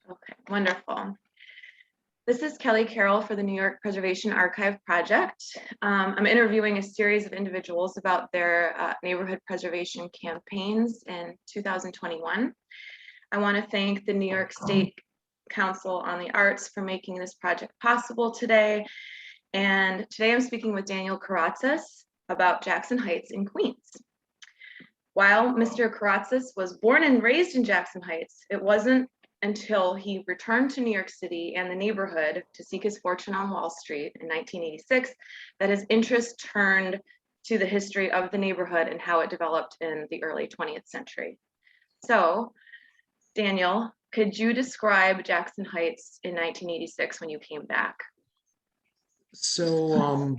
Okay, wonderful. This is Kelly Carroll for the New York Preservation Archive Project. I'm interviewing a series of individuals about their neighborhood preservation campaigns in 2021. I want to thank the New York State Council on the Arts for making this project possible today. And today I'm speaking with Daniel Karatzas about Jackson Heights in Queens. While Mr. Karatzas was born and raised in Jackson Heights, it wasn't until he returned to New York City and the neighborhood to seek his fortune on Wall Street in 1986 that his interest turned to the history of the neighborhood and how it developed in the early 20th century. So, Daniel, could you describe Jackson Heights in 1986 when you came back? So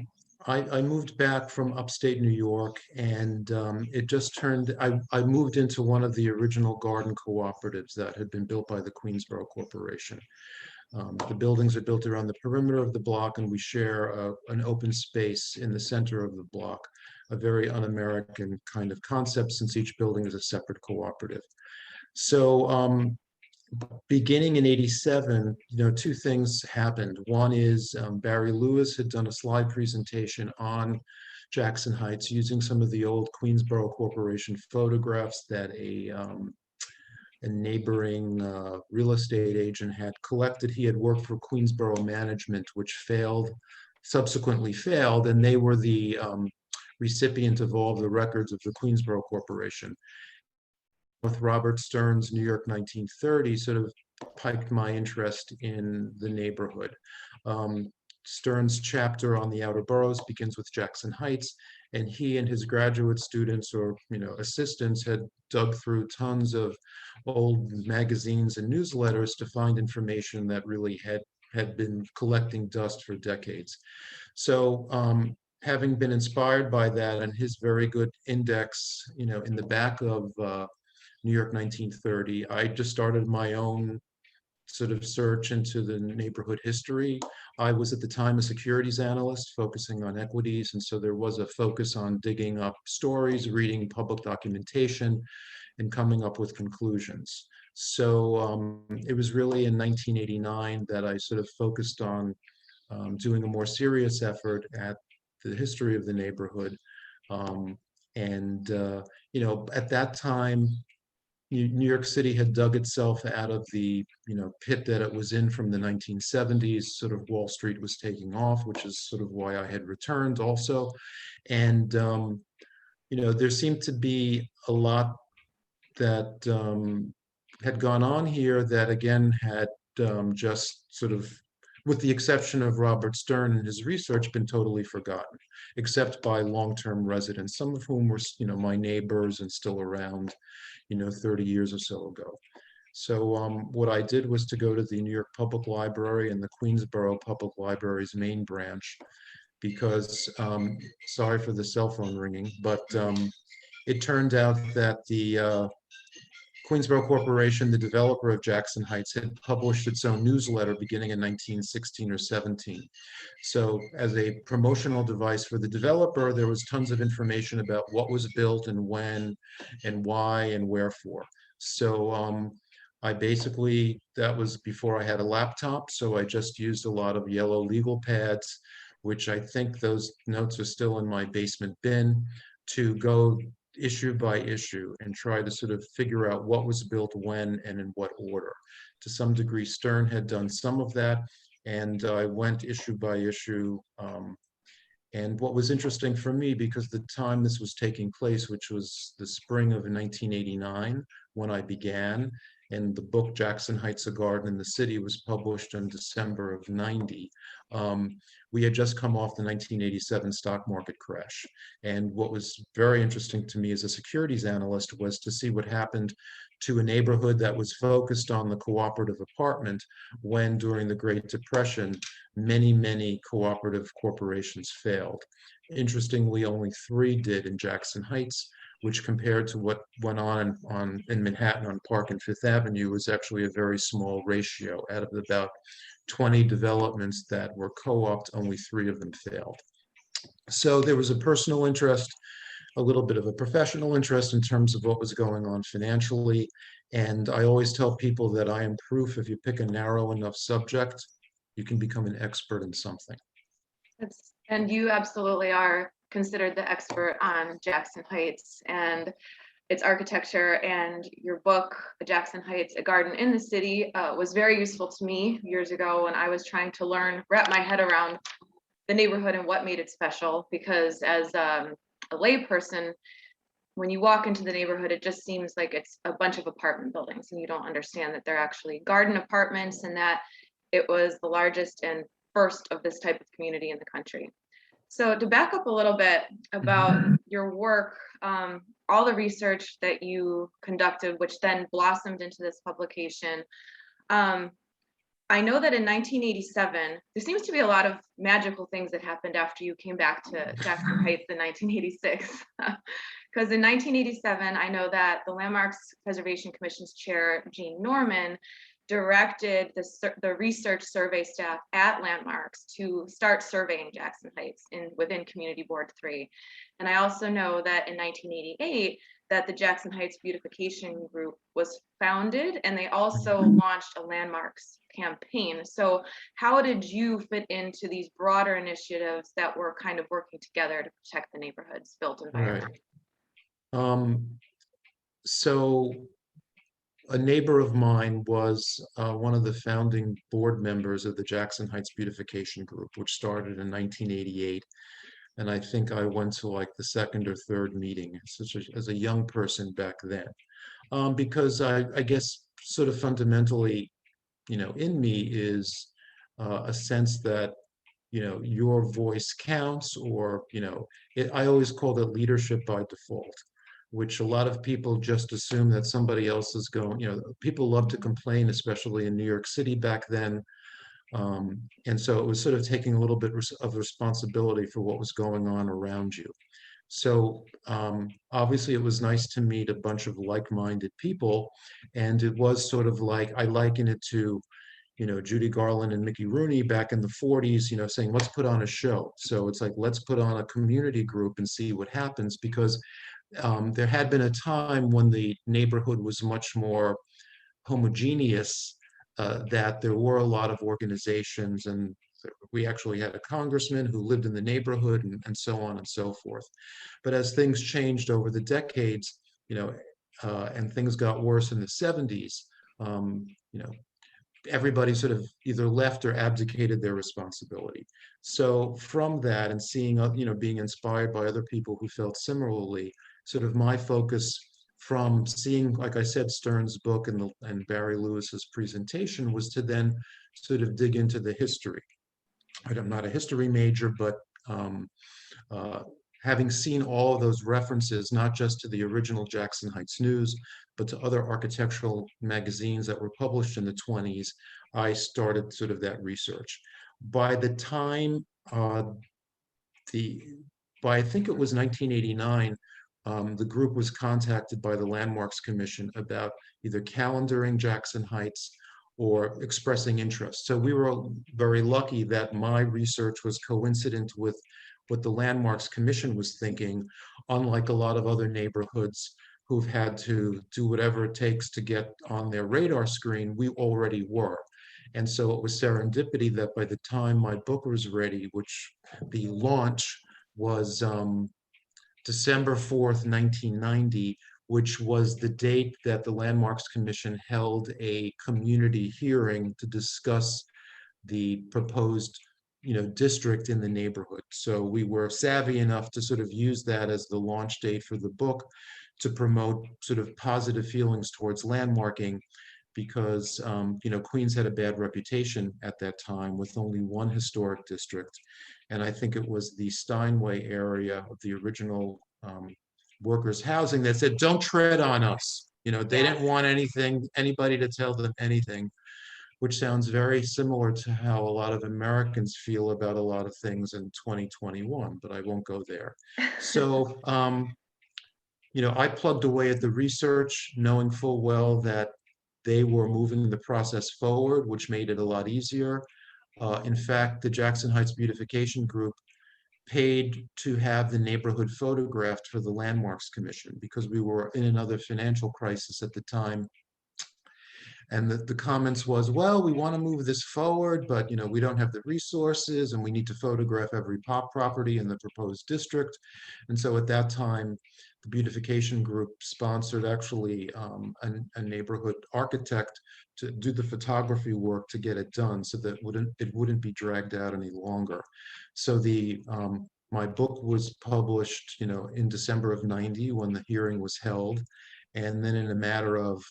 I moved back from upstate New York, and it just turned, I moved into one of the original garden cooperatives that had been built by the Queensboro Corporation. The buildings are built around the perimeter of the block, and we share an open space in the center of the block, a very un-American kind of concept since each building is a separate cooperative. So beginning in '87, two things happened. One is Barry Lewis had done a slide presentation on Jackson Heights using some of the old Queensboro Corporation photographs that a neighboring real estate agent had collected. He had worked for Queensboro Management, which subsequently failed, and they were the recipient of all of the records of the Queensboro Corporation. With Robert Stern's New York 1930 sort of piqued my interest in the neighborhood. Stern's chapter on the outer boroughs begins with Jackson Heights, and he and his graduate students or assistants had dug through tons of old magazines and newsletters to find information that really had been collecting dust for decades. So having been inspired by that and his very good index, in the back of New York 1930, I just started my own sort of search into the neighborhood history. I was at the time a securities analyst focusing on equities, and so there was a focus on digging up stories, reading public documentation, and coming up with conclusions. So it was really in 1989 that I sort of focused on doing a more serious effort at the history of the neighborhood. At that time, New York City had dug itself out of the pit that it was in from the 1970s. Sort of Wall Street was taking off, which is sort of why I had returned also. And there seemed to be a lot that had gone on here that again had just sort of, with the exception of Robert Stern and his research, been totally forgotten, except by long-term residents, some of whom were my neighbors and still around 30 years or so ago. So what I did was to go to the New York Public Library and the Queensboro Public Library's main branch, because, sorry for the cell phone ringing, but it turned out that the Queensboro Corporation, the developer of Jackson Heights, had published its own newsletter beginning in 1916 or 17. So as a promotional device for the developer, there was tons of information about what was built and when and why and wherefore. So I basically, that was before I had a laptop, so I just used a lot of yellow legal pads, which I think those notes are still in my basement bin, to go issue by issue and try to sort of figure out what was built when and in what order. To some degree, Stern had done some of that, and I went issue by issue. And what was interesting for me, because the time this was taking place, which was the spring of 1989 when I began, and the book Jackson Heights, A Garden in the City was published in December of '90. We had just come off the 1987 stock market crash. And what was very interesting to me as a securities analyst was to see what happened to a neighborhood that was focused on the cooperative apartment when, during the Great Depression, many, many cooperative corporations failed. Interestingly, only 3 did in Jackson Heights, which compared to what went on in Manhattan on Park and Fifth Avenue was actually a very small ratio. Out of about 20 developments that were co-opted, only 3 of them failed. So there was a personal interest a little bit of a professional interest in terms of what was going on financially. And I always tell people that I am proof if you pick a narrow enough subject, you can become an expert in something. And you absolutely are considered the expert on Jackson Heights and its architecture, and your book, Jackson Heights, A Garden in the City, was very useful to me years ago when I was trying to wrap my head around the neighborhood and what made it special, because as a layperson, when you walk into the neighborhood, it just seems like it's a bunch of apartment buildings, and you don't understand that they're actually garden apartments and that it was the largest and first of this type of community in the country. So to back up a little bit about your work, all the research that you conducted, which then blossomed into this publication, I know that in 1987, there seems to be a lot of magical things that happened after you came back to Jackson Heights in 1986. Because in 1987, I know that the Landmarks Preservation Commission's chair, Gene Norman, directed the research survey staff at Landmarks to start surveying Jackson Heights within Community Board 3. And I also know that in 1988, that the Jackson Heights Beautification Group was founded, and they also launched a landmarks campaign. So how did you fit into these broader initiatives that were kind of working together to protect the neighborhood's built environment? Right. So a neighbor of mine was one of the founding board members of the Jackson Heights Beautification Group, which started in 1988. And I think I went to like the second or third meeting as a young person back then, because I guess sort of fundamentally, in me is a sense that, your voice counts, or, I always call it leadership by default, which a lot of people just assume that somebody else is going, people love to complain, especially in New York City back then. And so it was sort of taking a little bit of responsibility for what was going on around you. So obviously it was nice to meet a bunch of like-minded people. And it was sort of like, I liken it to, Judy Garland and Mickey Rooney back in the 40s, saying, let's put on a show. So it's like, let's put on a community group and see what happens, because there had been a time when the neighborhood was much more homogeneous, that there were a lot of organizations, and we actually had a congressman who lived in the neighborhood, and so on and so forth. But as things changed over the decades, and things got worse in the 70s, everybody sort of either left or abdicated their responsibility. So from that, and seeing, being inspired by other people who felt similarly, sort of my focus from seeing, like I said, Stern's book and Barry Lewis's presentation was to then sort of dig into the history. I'm not a history major, but having seen all of those references, not just to the original Jackson Heights News, but to other architectural magazines that were published in the 20s, I started sort of that research. By the time I think it was 1989, the group was contacted by the Landmarks Commission about either calendaring Jackson Heights or expressing interest. So we were very lucky that my research was coincident with what the Landmarks Commission was thinking, unlike a lot of other neighborhoods who've had to do whatever it takes to get on their radar screen, we already were. And so it was serendipity that by the time my book was ready, which the launch was December 4th, 1990, which was the date that the Landmarks Commission held a community hearing to discuss the proposed, district in the neighborhood. So we were savvy enough to sort of use that as the launch date for the book to promote sort of positive feelings towards landmarking, because Queens had a bad reputation at that time with only one historic district. And I think it was the Steinway area of the original workers' housing that said, don't tread on us. They didn't want anybody to tell them anything, which sounds very similar to how a lot of Americans feel about a lot of things in 2021, but I won't go there. So, I plugged away at the research, knowing full well that they were moving the process forward, which made it a lot easier. In fact, the Jackson Heights Beautification Group paid to have the neighborhood photographed for the Landmarks Commission because we were in another financial crisis at the time. And the comments was, well, we want to move this forward, but we don't have the resources and we need to photograph every pop property in the proposed district. And so at that time, the beautification group sponsored actually a neighborhood architect to do the photography work to get it done so that it wouldn't be dragged out any longer. So my book was published, in December of '90 when the hearing was held. And then in a matter of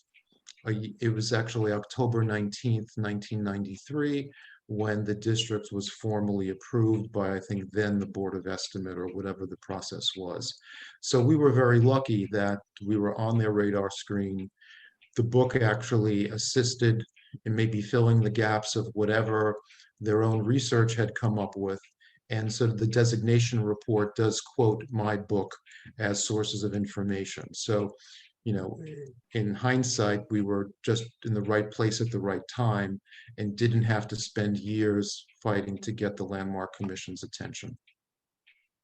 it was actually October 19th, 1993, when the district was formally approved by, I think, then the Board of Estimate or whatever the process was. So we were very lucky that we were on their radar screen. The book actually assisted in maybe filling the gaps of whatever their own research had come up with. And so the designation report does quote my book as sources of information. So in hindsight, we were just in the right place at the right time and didn't have to spend years fighting to get the Landmark Commission's attention.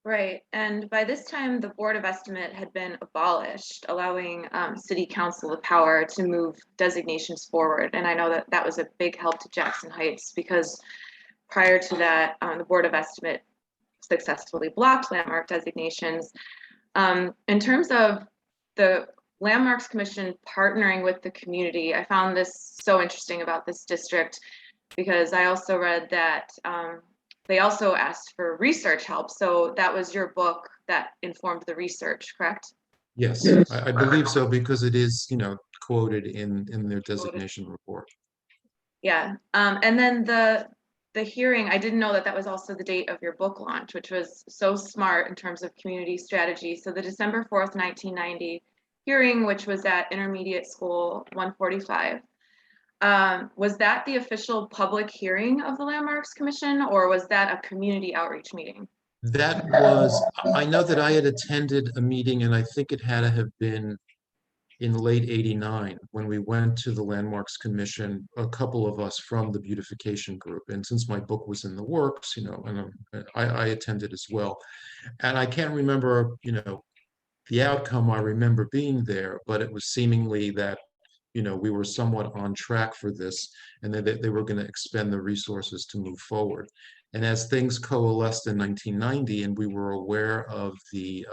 Right. And by this time, the Board of Estimate had been abolished, allowing City Council the power to move designations forward. And I know that that was a big help to Jackson Heights because prior to that, the Board of Estimate successfully blocked landmark designations. In terms of the Landmarks Commission partnering with the community, I found this so interesting about this district because I also read that they also asked for research help. So that was your book that informed the research, correct? Yes, I believe so because it is, quoted in their designation report. Yeah. And then the hearing, I didn't know that that was also the date of your book launch, which was so smart in terms of community strategy. So the December 4th, 1990 hearing, which was at Intermediate School 145. Was that the official public hearing of the Landmarks Commission, or was that a community outreach meeting? That was, I know that I had attended a meeting, and I think it had to have been in late '89 when we went to the Landmarks Commission, a couple of us from the beautification group. And since my book was in the works, and I attended as well. And I can't remember, the outcome. I remember being there, but it was seemingly that we were somewhat on track for this and that they were going to expend the resources to move forward. And as things coalesced in 1990 and we were aware of the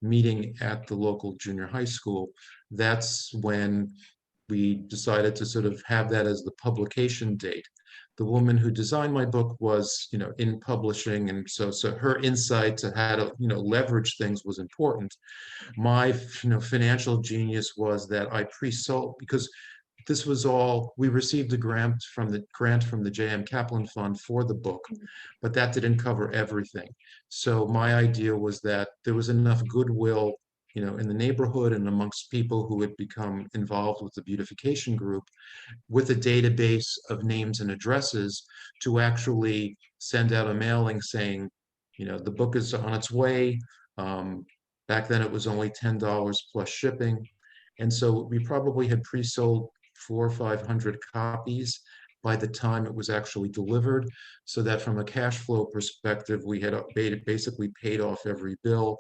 meeting at the local junior high school, that's when we decided to sort of have that as the publication date. The woman who designed my book was, in publishing, and so her insight to how to, leverage things was important. My, financial genius was that I pre-sold because this was all, we received a grant from the J.M. Kaplan Fund for the book, but that didn't cover everything. So my idea was that there was enough goodwill, in the neighborhood and amongst people who had become involved with the beautification group with a database of names and addresses to actually send out a mailing saying, the book is on its way. Back then it was only $10 plus shipping. And so we probably had pre-sold 400 or 500 copies by the time it was actually delivered, so that from a cash flow perspective, we had basically paid off every bill,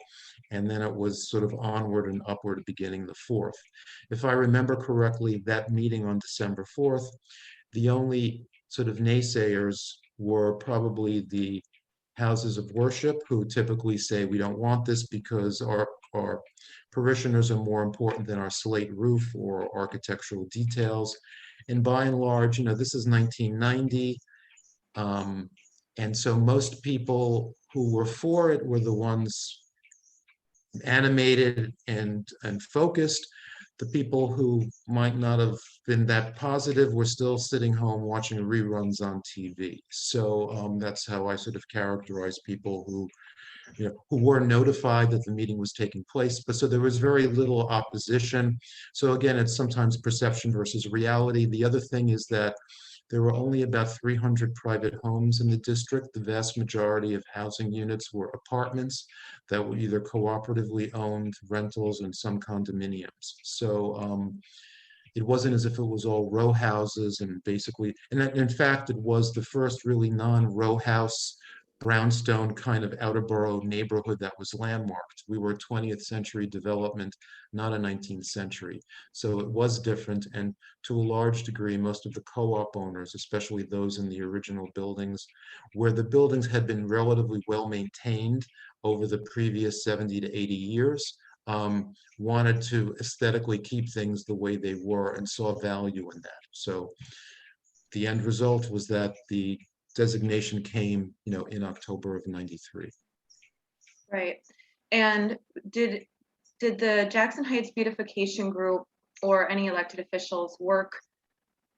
and then it was sort of onward and upward beginning the 4th. If I remember correctly, that meeting on December 4th, the only sort of naysayers were probably the houses of worship, who typically say we don't want this because our parishioners are more important than our slate roof or architectural details. And by and large, this is 1990. And so most people who were for it were the ones animated and focused. The people who might not have been that positive were still sitting home watching reruns on TV. So that's how I sort of characterize people who were notified that the meeting was taking place. But so there was very little opposition. So again, it's sometimes perception versus reality. The other thing is that there were only about 300 private homes in the district. The vast majority of housing units were apartments that were either cooperatively owned, rentals, and some condominiums. So it wasn't as if it was all row houses and basically, and in fact, it was the first really non-row house brownstone kind of outer borough neighborhood that was landmarked. We were a 20th century development, not a 19th century. So it was different. And to a large degree, most of the co-op owners, especially those in the original buildings, where the buildings had been relatively well maintained over the previous 70 to 80 years, wanted to aesthetically keep things the way they were and saw value in that. So the end result was that the designation came, in October of '93. Right. And did the Jackson Heights Beautification Group or any elected officials work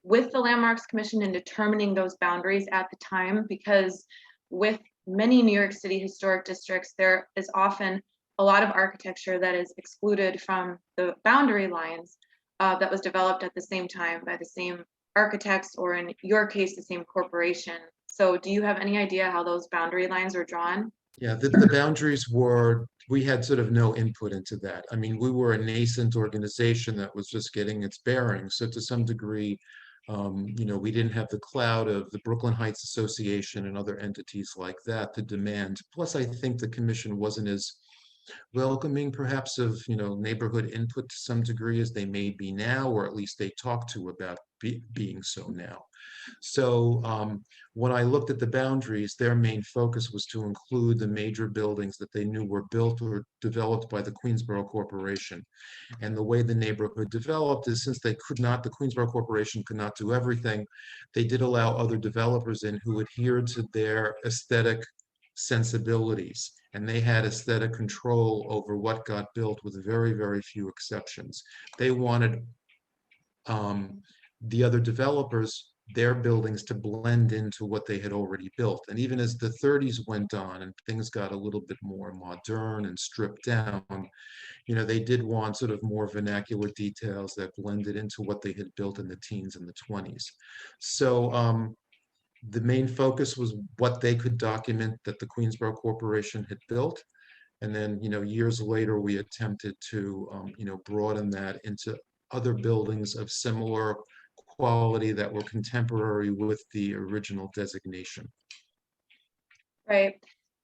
with the Landmarks Commission in determining those boundaries at the time? Because with many New York City historic districts, there is often a lot of architecture that is excluded from the boundary lines that was developed at the same time by the same architects, or in your case, the same corporation. So do you have any idea how those boundary lines were drawn? Yeah, the boundaries were, we had sort of no input into that. I mean, we were a nascent organization that was just getting its bearings. So to some degree, we didn't have the cloud of the Brooklyn Heights Association and other entities like that to demand. Plus, I think the commission wasn't as welcoming perhaps of, neighborhood input to some degree as they may be now, or at least they talk to about being so now. So when I looked at the boundaries, their main focus was to include the major buildings that they knew were built or developed by the Queensboro Corporation. And the way the neighborhood developed is, since they could not, the Queensboro Corporation could not do everything, they did allow other developers in who adhered to their aesthetic sensibilities. And they had aesthetic control over what got built with very, very few exceptions. They wanted the other developers, their buildings, to blend into what they had already built. And even as the 30s went on and things got a little bit more modern and stripped down, they did want sort of more vernacular details that blended into what they had built in the teens and the 20s. So the main focus was what they could document that the Queensboro Corporation had built. And then, years later, we attempted to, broaden that into other buildings of similar quality that were contemporary with the original designation. Right.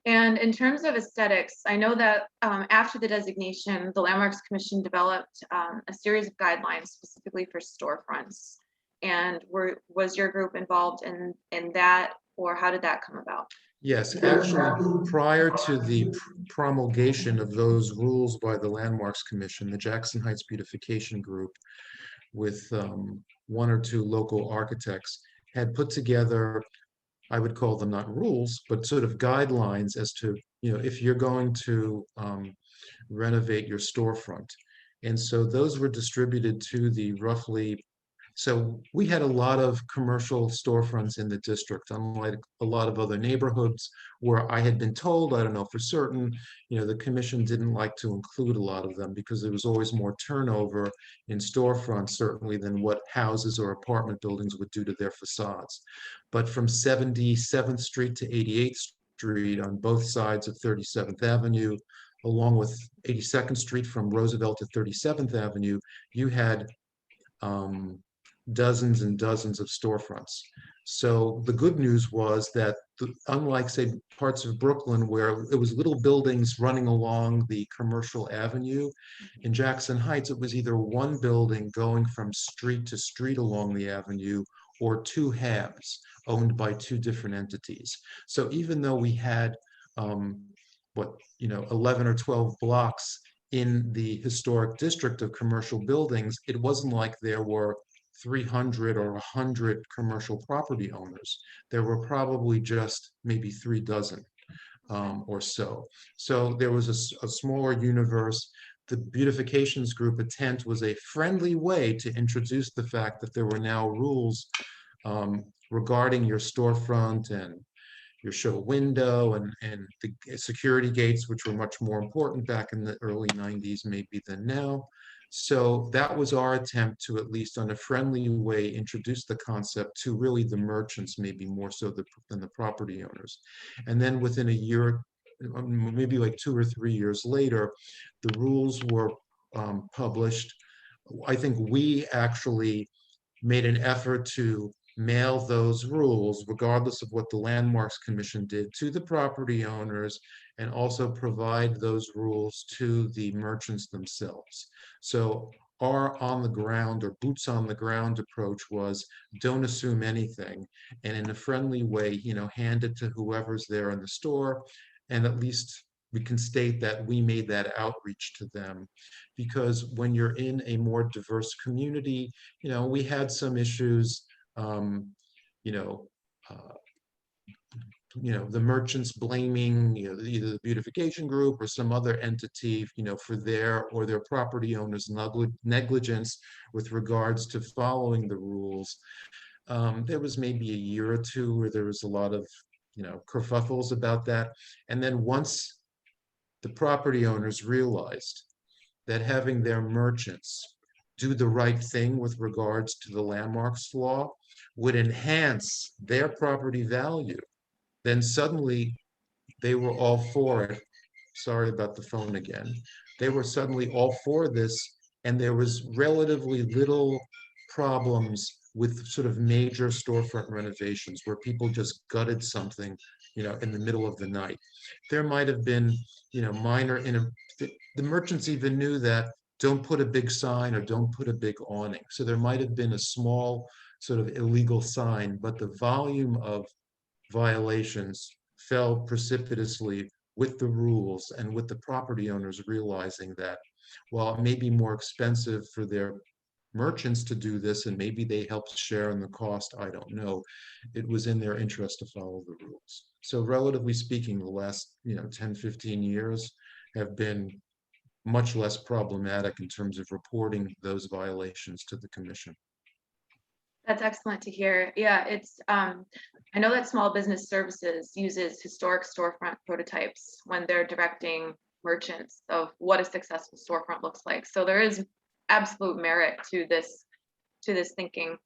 And in terms of aesthetics, I know that after the designation, the Landmarks Commission developed a series of guidelines specifically for storefronts. And was your group involved in that, or how did that come about? Yes, actually, prior to the promulgation of those rules by the Landmarks Commission, the Jackson Heights Beautification Group, with one or two local architects, had put together, I would call them not rules, but sort of guidelines as to, if you're going to renovate your storefront. And so those were distributed to the roughly, so we had a lot of commercial storefronts in the district, unlike a lot of other neighborhoods where I had been told, I don't know for certain, the commission didn't like to include a lot of them because there was always more turnover in storefronts, certainly, than what houses or apartment buildings would do to their facades. But from 77th Street to 88th Street on both sides of 37th Avenue, along with 82nd Street from Roosevelt to 37th Avenue, you had dozens and dozens of storefronts. So the good news was that, unlike, say, parts of Brooklyn where it was little buildings running along the commercial avenue, in Jackson Heights, it was either one building going from street to street along the avenue, or two halves owned by two different entities. So even though we had 11 or 12 blocks in the historic district of commercial buildings, it wasn't like there were 300 or 100 commercial property owners. There were probably just maybe 3 dozen or so. So there was a smaller universe. The Beautifications Group attempt was a friendly way to introduce the fact that there were now rules regarding your storefront and your show window and the security gates, which were much more important back in the early 90s maybe than now. So that was our attempt to, at least on a friendly way, introduce the concept to really the merchants, maybe more so than the property owners. And then within a year, maybe like 2 or 3 years later, the rules were published. I think we actually made an effort to mail those rules, regardless of what the Landmarks Commission did, to the property owners, and also provide those rules to the merchants themselves. So our on the ground or boots on the ground approach was don't assume anything, and in a friendly way, hand it to whoever's there in the store, and at least we can state that we made that outreach to them. Because when you're in a more diverse community, we had some issues, um, you know, uh, the merchants blaming, either the beautification group or some other entity, for their or their property owners' negligence with regards to following the rules. There was maybe a year or two where there was a lot of, kerfuffles about that. And then once the property owners realized that having their merchants do the right thing with regards to the landmarks law would enhance their property value, then suddenly they were all for it. Sorry about the phone again. They were suddenly all for this, and there was relatively little problems with sort of major storefront renovations where people just gutted something, in the middle of the night. There might have been, minor, the merchants even knew that don't put a big sign or don't put a big awning. So there might have been a small sort of illegal sign, but the volume of violations fell precipitously with the rules and with the property owners realizing that while it may be more expensive for their merchants to do this, and maybe they helped share in the cost, I don't know, it was in their interest to follow the rules. So relatively speaking, the last 10, 15 years have been much less problematic in terms of reporting those violations to the commission. That's excellent to hear. Yeah, I know that Small Business Services uses historic storefront prototypes when they're directing merchants of what a successful storefront looks like. So there is absolute merit to this thinking.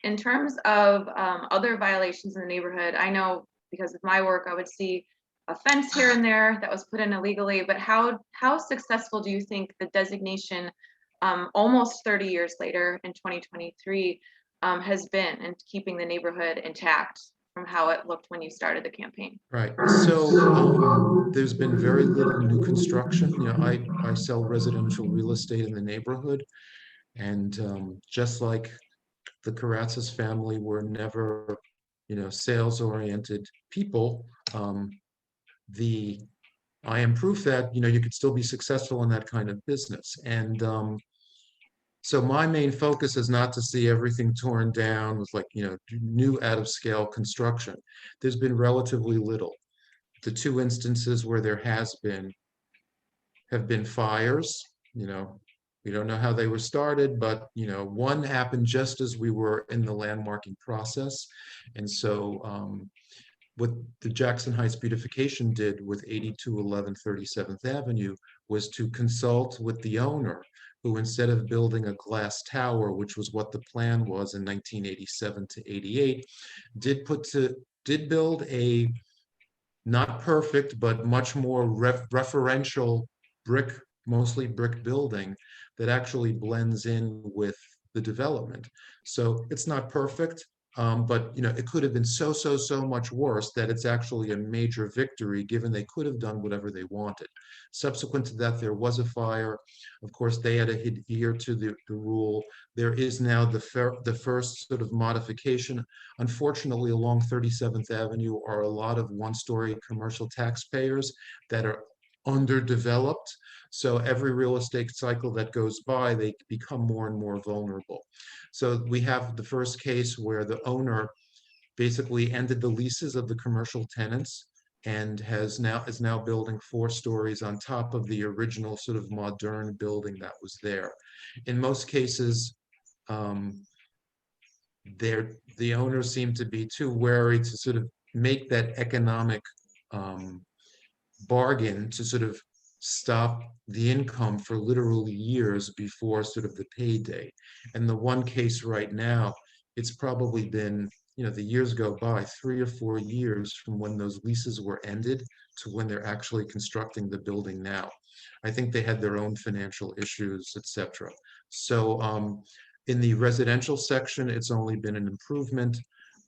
In terms of other violations in the neighborhood, I know because of my work, I would see a fence here and there that was put in illegally, but how successful do you think the designation almost 30 years later in 2023 has been in keeping the neighborhood intact from how it looked when you started the campaign? Right. So there's been very little new construction. I sell residential real estate in the neighborhood, and just like the Karatzas family were never, sales-oriented people, I am proof that you could still be successful in that kind of business. And so my main focus is not to see everything torn down with new out-of-scale construction. There's been relatively little. The two instances where there has been have been fires. We don't know how they were started, but one happened just as we were in the landmarking process. And so what the Jackson Heights Beautification did with 8211 37th Avenue was to consult with the owner, who instead of building a glass tower, which was what the plan was in 1987 to 88, did build a not perfect, but much more referential brick, mostly brick building that actually blends in with the development. So it's not perfect, but it could have been so much worse that it's actually a major victory, given they could have done whatever they wanted. Subsequent to that, there was a fire. Of course, they had to adhere to the rule. There is now the first sort of modification. Unfortunately, along 37th Avenue are a lot of one-story commercial taxpayers that are underdeveloped. So every real estate cycle that goes by, they become more and more vulnerable. So we have the first case where the owner basically ended the leases of the commercial tenants and is now building 4 stories on top of the original sort of modern building that was there. In most cases, the owners seem to be too wary to sort of make that economic bargain to sort of stop the income for literally years before sort of the payday. And the one case right now, it's probably been, the years go by, 3 or 4 years from when those leases were ended to when they're actually constructing the building now. I think they had their own financial issues, etc. So in the residential section, it's only been an improvement.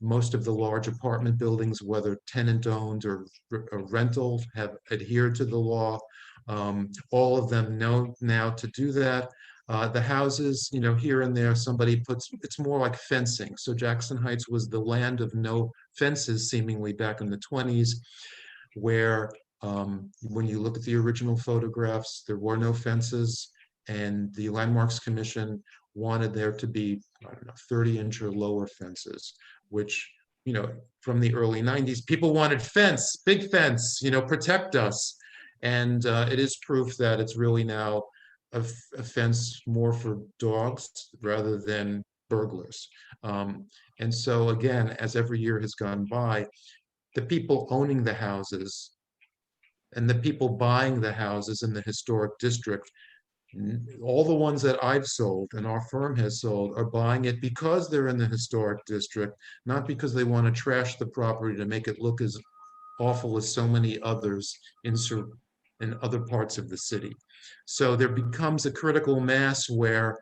Most of the large apartment buildings, whether tenant-owned or rental, have adhered to the law. All of them know now to do that. The houses, here and there, somebody puts, it's more like fencing. So Jackson Heights was the land of no fences, seemingly back in the 20s, where when you look at the original photographs, there were no fences, and the Landmarks Commission wanted there to be, I don't know, 30-inch or lower fences, which, from the early 90s, people wanted fence, big fence, protect us. And it is proof that it's really now a fence more for dogs rather than burglars. And so again, as every year has gone by, the people owning the houses and the people buying the houses in the historic district, all the ones that I've sold and our firm has sold, are buying it because they're in the historic district, not because they want to trash the property to make it look as awful as so many others in other parts of the city. So there becomes a critical mass where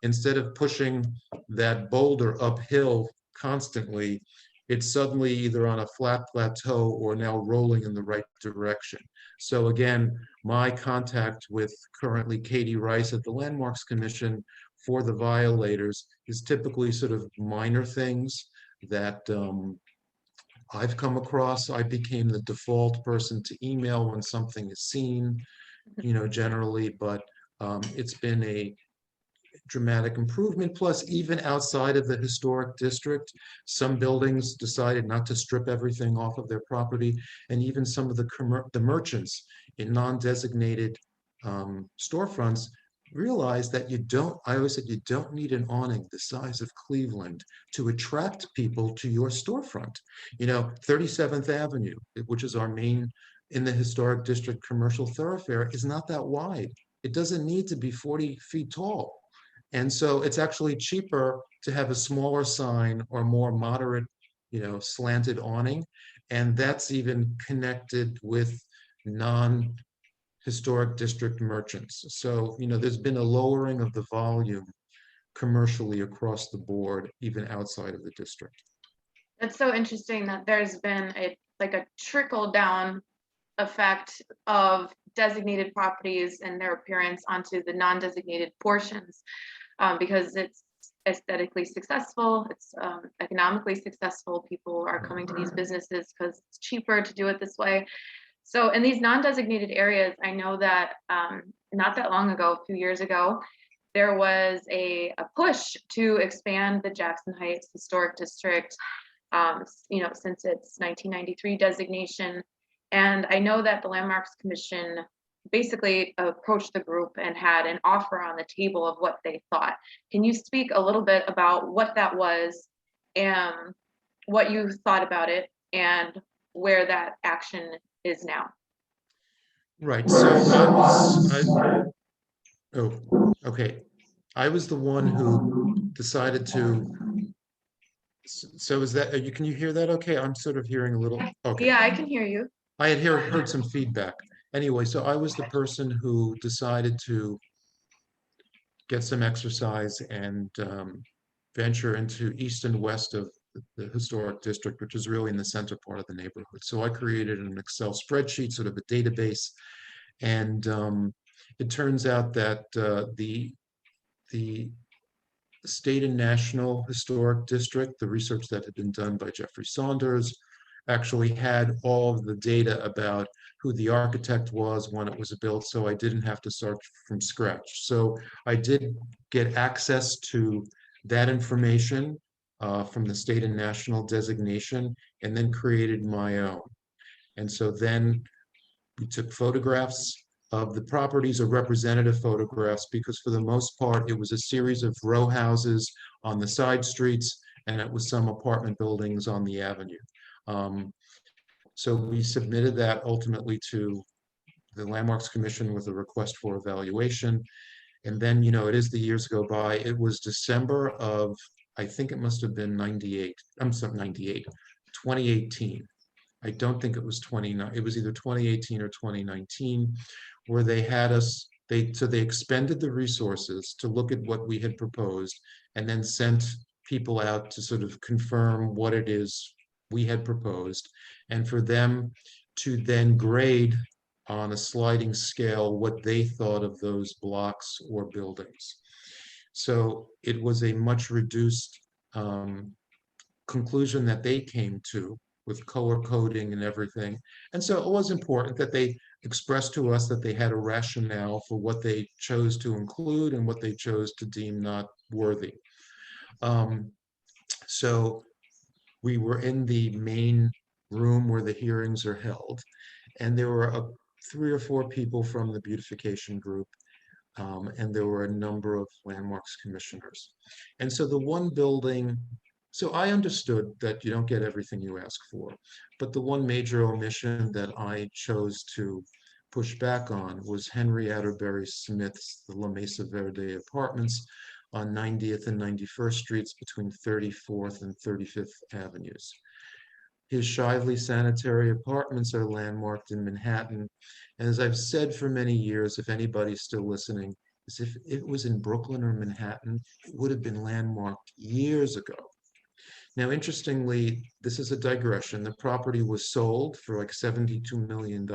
instead of pushing that boulder uphill constantly, it's suddenly either on a flat plateau or now rolling in the right direction. So again, my contact with currently Katie Rice at the Landmarks Commission for the violators is typically sort of minor things that I've come across. I became the default person to email when something is seen, generally, but it's been a dramatic improvement. Plus, even outside of the historic district, some buildings decided not to strip everything off of their property, and even some of the merchants in non-designated storefronts realized that I always said, you don't need an awning the size of Cleveland to attract people to your storefront. 37th Avenue, which is our main in the historic district commercial thoroughfare, is not that wide. It doesn't need to be 40 feet tall. And so it's actually cheaper to have a smaller sign or more moderate, slanted awning. And that's even connected with non-historic district merchants. So, there's been a lowering of the volume commercially across the board, even outside of the district. It's so interesting that there's been a trickle down effect of designated properties and their appearance onto the non-designated portions, because it's aesthetically successful, it's economically successful. People are coming to these businesses because it's cheaper to do it this way. So in these non-designated areas, I know that not that long ago, a few years ago, there was a push to expand the Jackson Heights Historic District, since its 1993 designation. And I know that the Landmarks Commission basically approached the group and had an offer on the table of what they thought. Can you speak a little bit about what that was and what you thought about it and where that action is now? Right. I was the one who decided to. So is that, can you hear that okay? I'm sort of hearing a little, okay. Yeah, I can hear you. I had heard some feedback. Anyway, so I was the person who decided to get some exercise and venture into east and west of the historic district, which is really in the center part of the neighborhood. So I created an Excel spreadsheet, sort of a database, and it turns out that the state and national historic district, the research that had been done by Jeffrey Saunders, actually had all of the data about who the architect was when it was built, so I didn't have to start from scratch. So I did get access to that information from the state and national designation, and then created my own. And so then we took photographs of the properties, or representative photographs, because for the most part, it was a series of row houses on the side streets, and it was some apartment buildings on the avenue. So we submitted that ultimately to the Landmarks Commission with a request for evaluation. And then, it is the years go by. It was December of, I think it must have been 98. I'm sorry, 98, 2018. I don't think it was 29. It was either 2018 or 2019, where they had us, so they expended the resources to look at what we had proposed, and then sent people out to sort of confirm what it is we had proposed, and for them to then grade on a sliding scale what they thought of those blocks or buildings. So it was a much reduced conclusion that they came to with color coding and everything. And so it was important that they expressed to us that they had a rationale for what they chose to include and what they chose to deem not worthy. So we were in the main room where the hearings are held, and there were 3 or 4 people from the beautification group, and there were a number of landmarks commissioners. And so the one building, so I understood that you don't get everything you ask for, but the one major omission that I chose to push back on was Henry Atterbury Smith's the La Mesa Verde Apartments on 90th and 91st Streets between 34th and 35th Avenues. His Shively sanitary apartments are landmarked in Manhattan. And as I've said for many years, if anybody's still listening, is if it was in Brooklyn or Manhattan, it would have been landmarked years ago. Now, interestingly, this is a digression. The property was sold for like $72 million.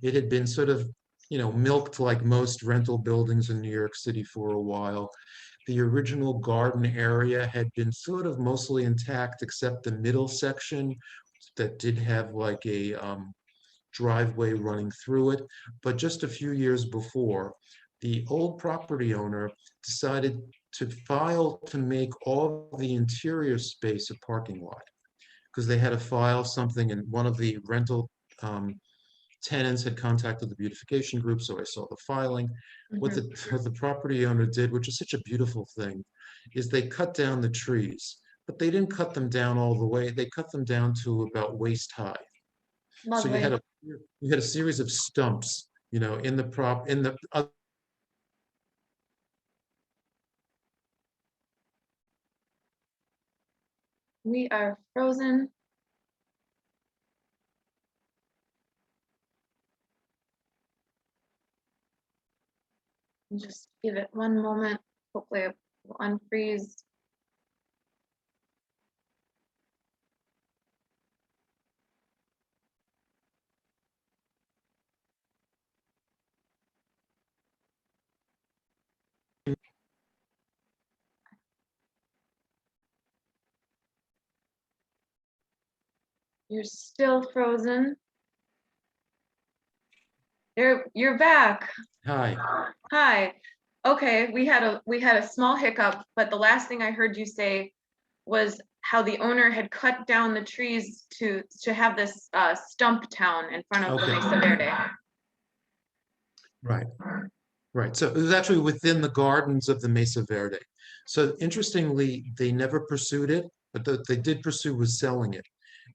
It had been sort of, milked like most rental buildings in New York City for a while. The original garden area had been sort of mostly intact, except the middle section that did have like a driveway running through it. But just a few years before, the old property owner decided to file to make all the interior space a parking lot, because they had to file something, and one of the rental tenants had contacted the beautification group, so I saw the filing. What the property owner did, which is such a beautiful thing, is they cut down the trees, but they didn't cut them down all the way. They cut them down to about waist high. So Lovely. you had a series of stumps, in the We are frozen. Just give it one moment. Hopefully it will unfreeze. You're still frozen. You're back. Hi. Hi. Okay, we had a small hiccup, but the last thing I heard you say was how the owner had cut down the trees to have this stump town in front of the Okay. Mesa Verde. Right. Right. So it was actually within the gardens of the Mesa Verde. So interestingly, they never pursued it, but what they did pursue was selling it.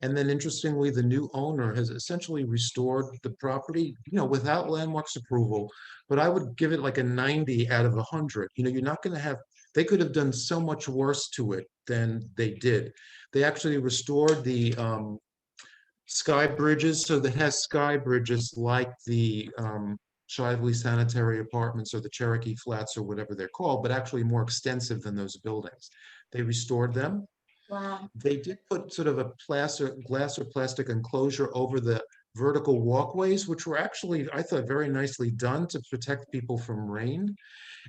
And then interestingly, the new owner has essentially restored the property, without landmarks approval. But I would give it like a 90 out of 100. You're not going to have, they could have done so much worse to it than they did. They actually restored the sky bridges, so that has sky bridges like the Shively sanitary apartments or the Cherokee Flats or whatever they're called, but actually more extensive than those buildings. They restored them. Wow. They did put sort of a glass or plastic enclosure over the vertical walkways, which were actually, I thought, very nicely done to protect people from rain.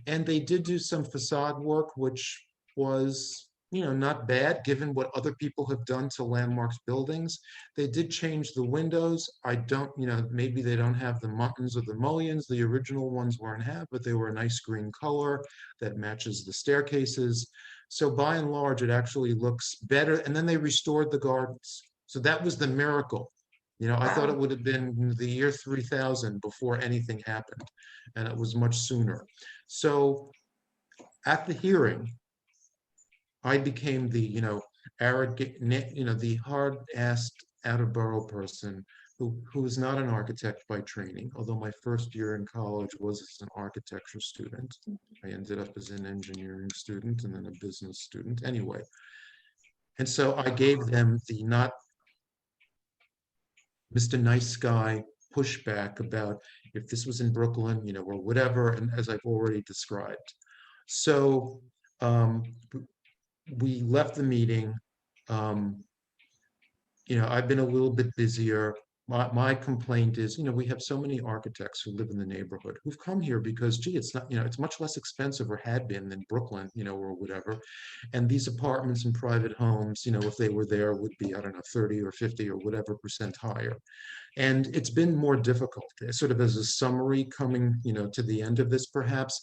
And they did do some facade work, which was, not bad given what other people have done to landmarks buildings. They did change the windows. I don't, maybe they don't have the muttons or the mullions. The original ones weren't have, but they were a nice green color that matches the staircases. So by and large, it actually looks better. And then they restored the gardens. So that was the miracle. I thought it would have been the year 3000 before anything happened, and it was much sooner. So at the hearing, I became the, arrogant, the hard-assed out-of-borough person who is not an architect by training, although my first year in college was as an architecture student. I ended up as an engineering student and then a business student anyway. And so I gave them the not Mr. Nice Guy pushback about if this was in Brooklyn, or whatever, and as I've already described. So we left the meeting. Um, I've been a little bit busier. My complaint is, we have so many architects who live in the neighborhood who've come here because, gee, it's not, it's much less expensive or had been than Brooklyn, or whatever. And these apartments and private homes, if they were there, would be, I don't know, 30 or 50 or whatever percent higher. And it's been more difficult, sort of as a summary coming, to the end of this, perhaps,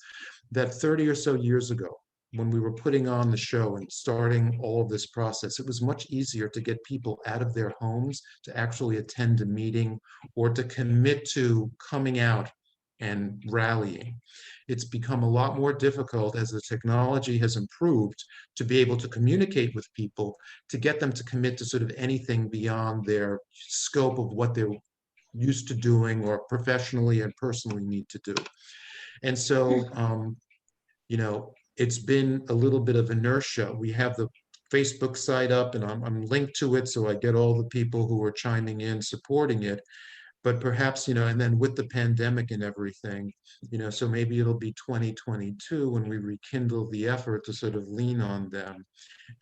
that 30 or so years ago, when we were putting on the show and starting all of this process, it was much easier to get people out of their homes to actually attend a meeting or to commit to coming out and rallying. It's become a lot more difficult as the technology has improved to be able to communicate with people, to get them to commit to sort of anything beyond their scope of what they're used to doing or professionally and personally need to do. And so, it's been a little bit of inertia. We have the Facebook site up and I'm linked to it, so I get all the people who are chiming in, supporting it. But perhaps, and then with the pandemic and everything, so maybe it'll be 2022 when we rekindle the effort to sort of lean on them.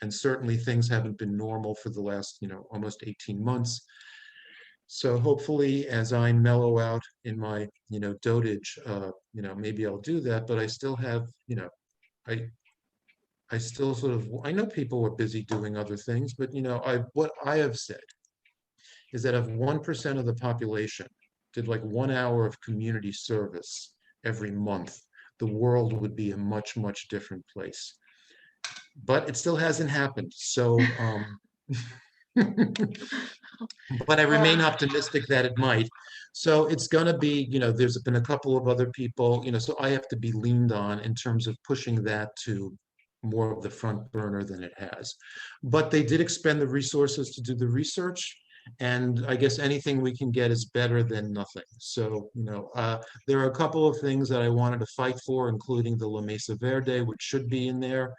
And certainly things haven't been normal for the last, almost 18 months. So hopefully, as I mellow out in my, dotage, maybe I'll do that. But I still have, I I still sort of, I know people are busy doing other things, but what I have said is that if 1% of the population did like 1 hour of community service every month, the world would be a much, much different place. But it still hasn't happened. So, but I remain optimistic that it might. So it's going to be, there's been a couple of other people, so I have to be leaned on in terms of pushing that to more of the front burner than it has. But they did expend the resources to do the research. And I guess anything we can get is better than nothing. So, there are a couple of things that I wanted to fight for, including the La Mesa Verde, which should be in there,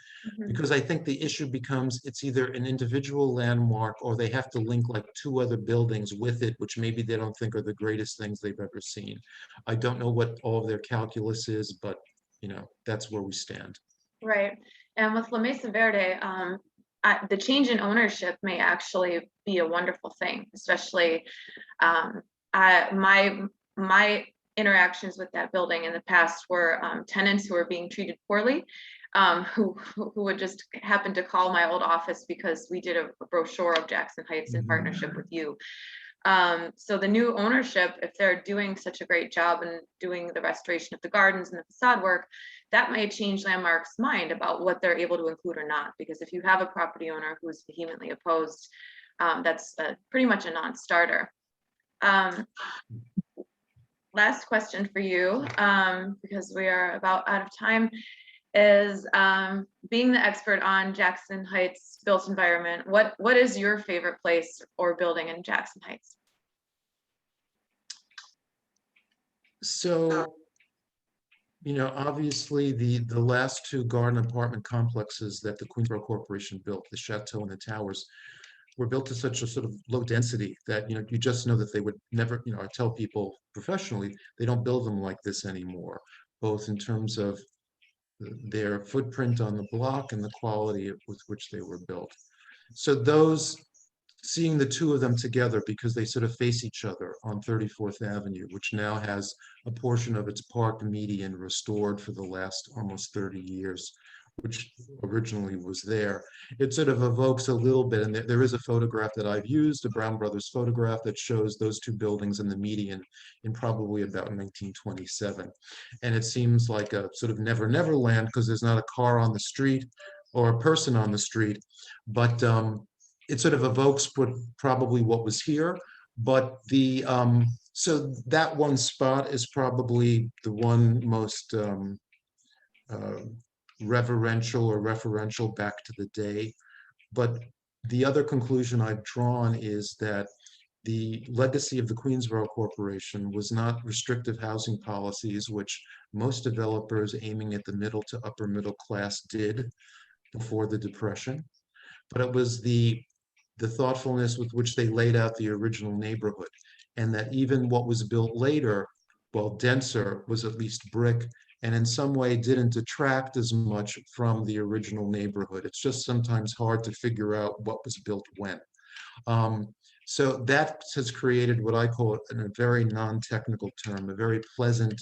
because I think the issue becomes it's either an individual landmark or they have to link like two other buildings with it, which maybe they don't think are the greatest things they've ever seen. I don't know what all of their calculus is, but that's where we stand. Right. And with La Mesa Verde, the change in ownership may actually be a wonderful thing, especially my interactions with that building in the past were tenants who were being treated poorly, who would just happen to call my old office because we did a brochure of Jackson Heights in partnership with you. So the new ownership, if they're doing such a great job and doing the restoration of the gardens and the facade work, that might change Landmark's mind about what they're able to include or not. Because if you have a property owner who's vehemently opposed, that's pretty much a non-starter. Last question for you, because we are about out of time, is being the expert on Jackson Heights built environment, what is your favorite place or building in Jackson Heights? So, obviously the last two garden apartment complexes that the Queensboro Corporation built, the Chateau and the Towers, were built to such a sort of low density that, you just know that they would never, I tell people professionally, they don't build them like this anymore, both in terms of their footprint on the block and the quality with which they were built. So seeing the two of them together, because they sort of face each other on 34th Avenue, which now has a portion of its park median restored for the last almost 30 years, which originally was there. It sort of evokes a little bit, and there is a photograph that I've used, a Brown Brothers photograph that shows those two buildings in the median in probably about 1927. And it seems like a sort of never, never land because there's not a car on the street or a person on the street, but it sort of evokes probably what was here. But so that one spot is probably the one most reverential or referential back to the day. But the other conclusion I've drawn is that the legacy of the Queensboro Corporation was not restrictive housing policies, which most developers aiming at the middle to upper middle class did before the Depression, but it was the thoughtfulness with which they laid out the original neighborhood, and that even what was built later, while denser, was at least brick and in some way didn't detract as much from the original neighborhood. It's just sometimes hard to figure out what was built when. So that has created what I call, in a very non-technical term, a very pleasant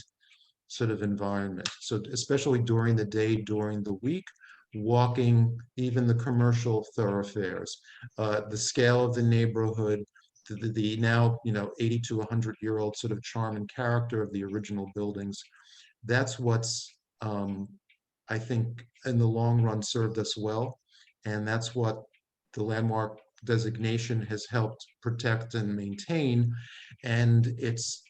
sort of environment. So especially during the day, during the week, walking even the commercial thoroughfares, the scale of the neighborhood, the now 80 to 100-year-old sort of charm and character of the original buildings. That's what's I think in the long run served us well, and that's what the landmark designation has helped protect and maintain. And it's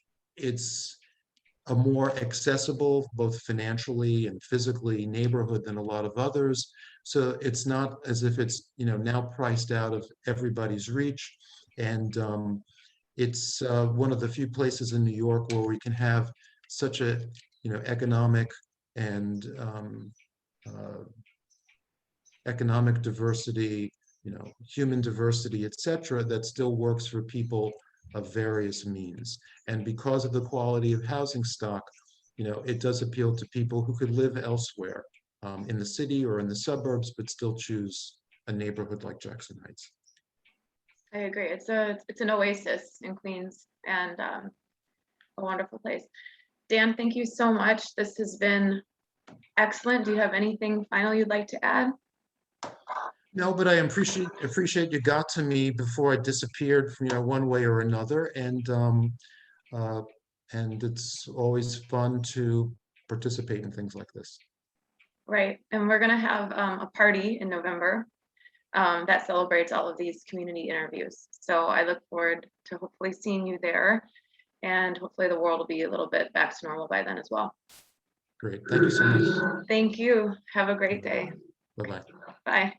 a more accessible, both financially and physically, neighborhood than a lot of others. So it's not as if it's now priced out of everybody's reach. And it's one of the few places in New York where we can have such a economic and economic diversity, human diversity, etc., that still works for people of various means. And because of the quality of housing stock, it does appeal to people who could live elsewhere in the city or in the suburbs, but still choose a neighborhood like Jackson Heights. I agree. It's an oasis in Queens, and a wonderful place. Dan, thank you so much. This has been excellent. Do you have anything final you'd like to add? No, but I appreciate you got to me before I disappeared from one way or another, and it's always fun to participate in things like this. Right, and we're gonna have a party in November that celebrates all of these community interviews. So I look forward to hopefully seeing you there, and hopefully the world will be a little bit back to normal by then as well. Great, thank you so much. Thank you. Have a great day. Bye-bye. Bye.